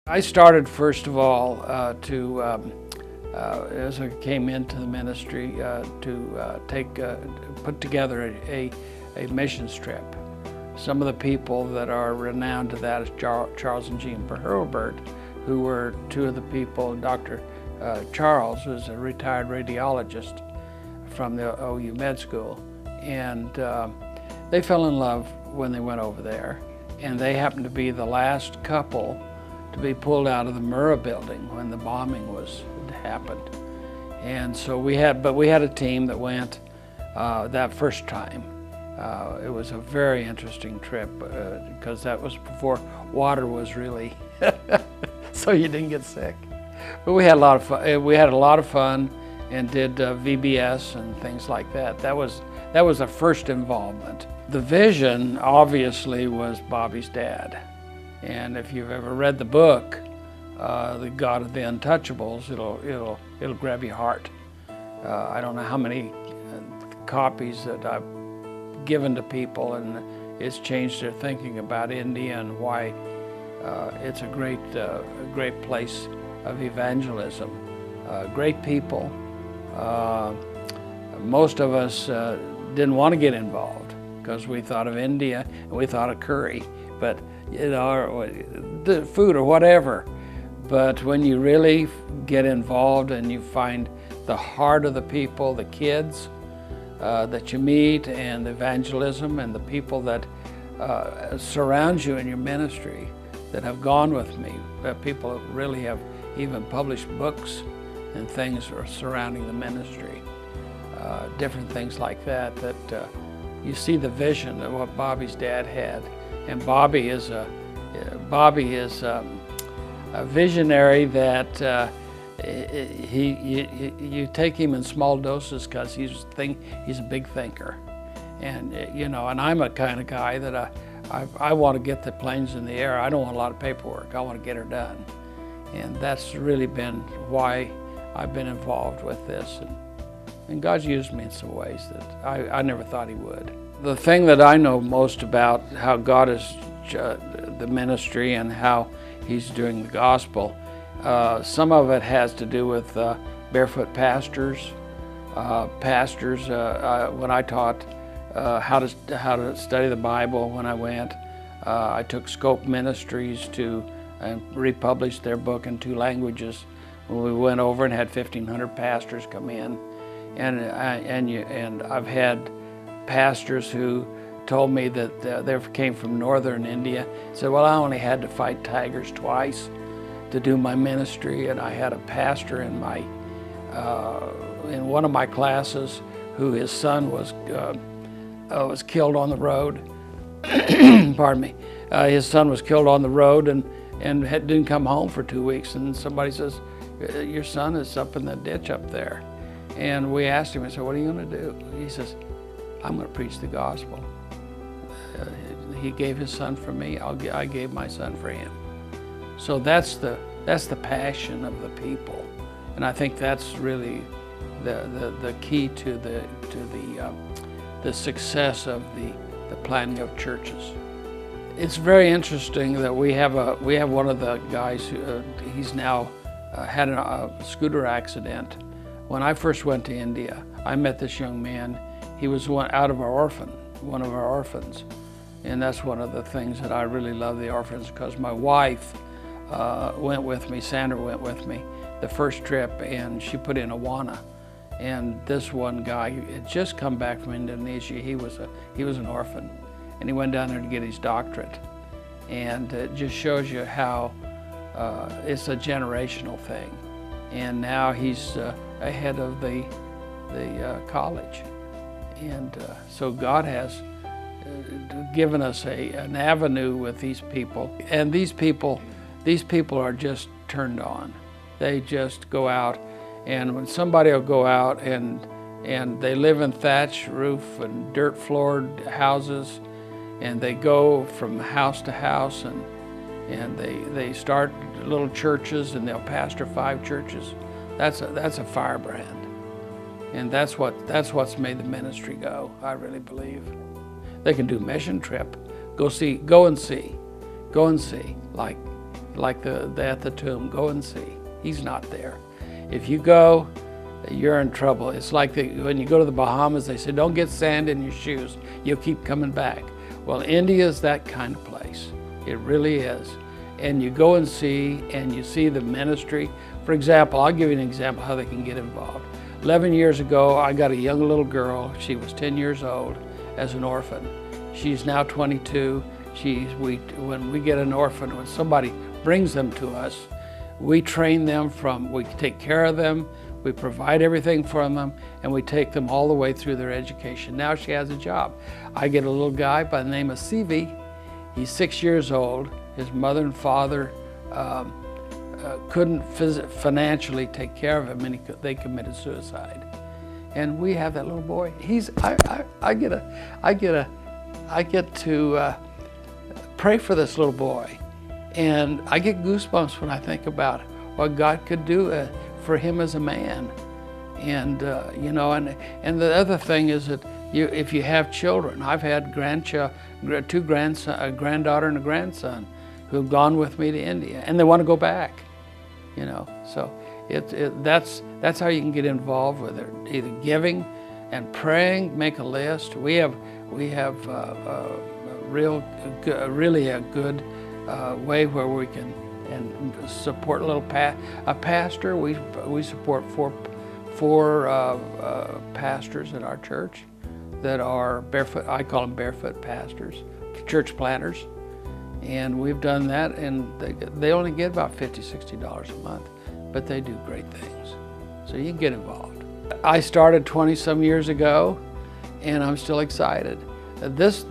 I started, first of all, as I came into the ministry, put together a missions trip. Some of the people that are renowned to that is Charles and Jean Hurlburt, who were two of the people. Dr. Charles was a retired radiologist from the OU Med School, and they fell in love when they went over there, and they happened to be the last couple to be pulled out of the Murrah building when the bombing had happened. And so we had a team that went that first time. It was a very interesting trip because that was before water was really, so you didn't get sick. But we had a lot of fun. We had a lot of fun and did VBS and things like that. That was the first involvement. The vision obviously was Bobby's dad. And if you've ever read the book, The God of the Untouchables, it'll grab your heart. I don't know how many copies that I've given to people, and it's changed their thinking about India and why it's a great place of evangelism. Great people. Most of us didn't want to get involved because we thought of India and we thought of curry, but the food or whatever. But when you really get involved and you find the heart of the people, the kids that you meet, and the evangelism and the people that surround you in your ministry that have gone with me, people really have even published books and things surrounding the ministry, different things like that, you see the vision of what Bobby's dad had. And Bobby is a visionary that you take him in small doses because he's a big thinker, and and I'm a kind of guy that I want to get the planes in the air. I don't want a lot of paperwork. I want to get her done, and that's really been why I've been involved with this. And God's used me in some ways that I never thought He would. The thing that I know most about how God is the ministry and how He's doing the gospel, some of it has to do with barefoot pastors. When I taught how to study the Bible when I went, I took Scope Ministries and republished their book in 2 languages. When we went over and had 1,500 pastors come in, and I've had pastors who told me that they came from northern India, said, well, I only had to fight tigers twice to do my ministry. And I had a pastor in one of my classes who his son was killed on the road. Pardon me. His son was killed on the road and didn't come home for 2 weeks. And somebody says, your son is up in the ditch up there. And we asked him, I said, what are you going to do? He says, I'm going to preach the gospel. He gave his son for me. I gave my son for him. So that's the passion of the people, and I think that's really the key to the success of the planting of churches. It's very interesting that we have one of the guys who he's now had a scooter accident. When I first went to India, I met this young man. He was one of our orphans. And that's one of the things that I really love the orphans, because my wife went with me, Sandra went with me, the first trip, and she put in Awana. And this one guy had just come back from Indonesia. He was an orphan, and he went down there to get his doctorate. And it just shows you how it's a generational thing. And now he's ahead of the college. And so God has given us an avenue with these people, and these people are just turned on. They just go out, and when somebody will go out and they live in thatch roof and dirt floored houses, and they go from house to house, and they start little churches, and they'll pastor 5 churches. That's a firebrand, and that's what's made the ministry go, I really believe. They can do mission trip, go and see, like like at the tomb. Go and see. He's not there. If you go, you're in trouble. It's like when you go to the Bahamas, they say, don't get sand in your shoes. You'll keep coming back. Well, India is that kind of place. It really is. And you go and see, and you see the ministry. For example, I'll give you an example how they can get involved. 11 years ago, I got a young little girl. She was 10 years old as an orphan. She's now 22. When we get an orphan, when somebody brings them to us, we train them we take care of them, we provide everything for them, and we take them all the way through their education. Now she has a job. I get a little guy by the name of CV. He's 6 years old. His mother and father couldn't financially take care of him, and they committed suicide. And we have that little boy. I get to pray for this little boy, and I get goosebumps when I think about what God could do for him as a man. And you know, and the other thing is that if you have children, I've had two grandsons, a granddaughter and a grandson, who've gone with me to India, and they want to go back. You know, so that's how you can get involved with it. Either giving and praying, make a list. We have really a good way where we can support a pastor. We support four pastors in our church that are barefoot. I call them barefoot pastors, church planters. And we've done that, and they only get about $50, $60 a month, but they do great things. So you can get involved. I started 20-some years ago, and I'm still excited. There's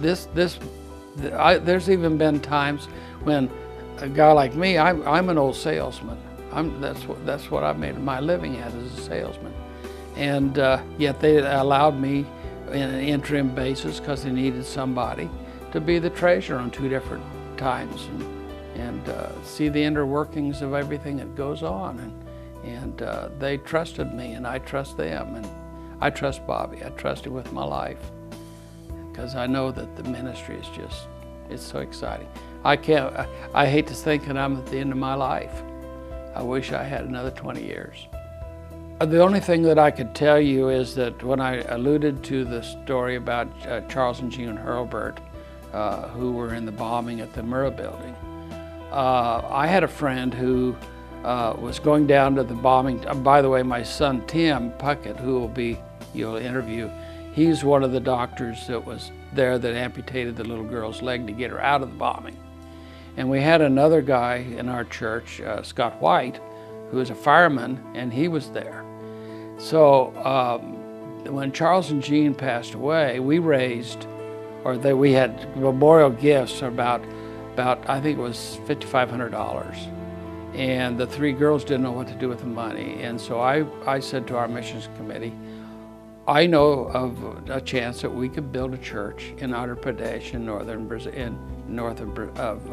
even been times when a guy like me, I'm an old salesman. That's what I made my living at, as a salesman. And yet they allowed me in an interim basis, because they needed somebody, to be the treasurer on 2 different times and see the inner workings of everything that goes on. And they trusted me, and I trust them, and I trust Bobby. I trust him with my life, because I know that the ministry is it's so exciting. I hate to think that I'm at the end of my life. I wish I had another 20 years. The only thing that I could tell you is that when I alluded to the story about Charles and Jean Hurlburt, who were in the bombing at the Murrah building, I had a friend who was going down to the bombing. By the way, my son Tim Puckett, who you'll interview, he's one of the doctors that was there that amputated the little girl's leg to get her out of the bombing. And we had another guy in our church, Scott White, who was a fireman, and he was there. So when Charles and Jean passed away, we had memorial gifts about I think it was $5,500. And the 3 girls didn't know what to do with the money. And so I said to our missions committee, I know of a chance that we could build a church in Andhra Pradesh in north of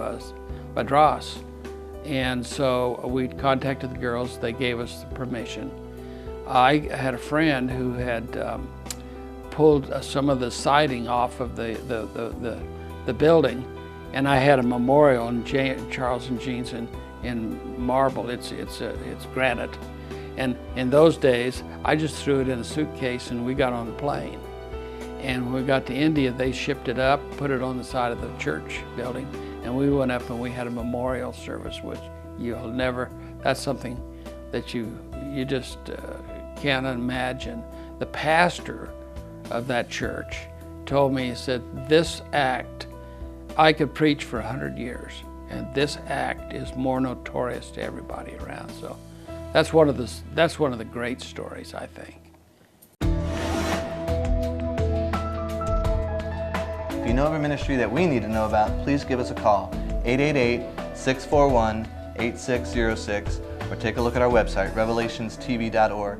Madras. And so we contacted the girls. They gave us the permission. I had a friend who had pulled some of the siding off of the building, and I had a memorial in Charles and Jean's in marble. It's granite, and in those days I just threw it in a suitcase and we got on the plane. And when we got to India, they shipped it up, put it on the side of the church building, and we went up and we had a memorial service, which you'll never. That's something that you just can't imagine. The pastor of that church told me, he said, this act, I could preach for 100 years, and this act is more notorious to everybody around. So that's one of the great stories, I think. If you know of a ministry that we need to know about, please give us a call, 888-641-8606, or take a look at our website, revelationstv.org.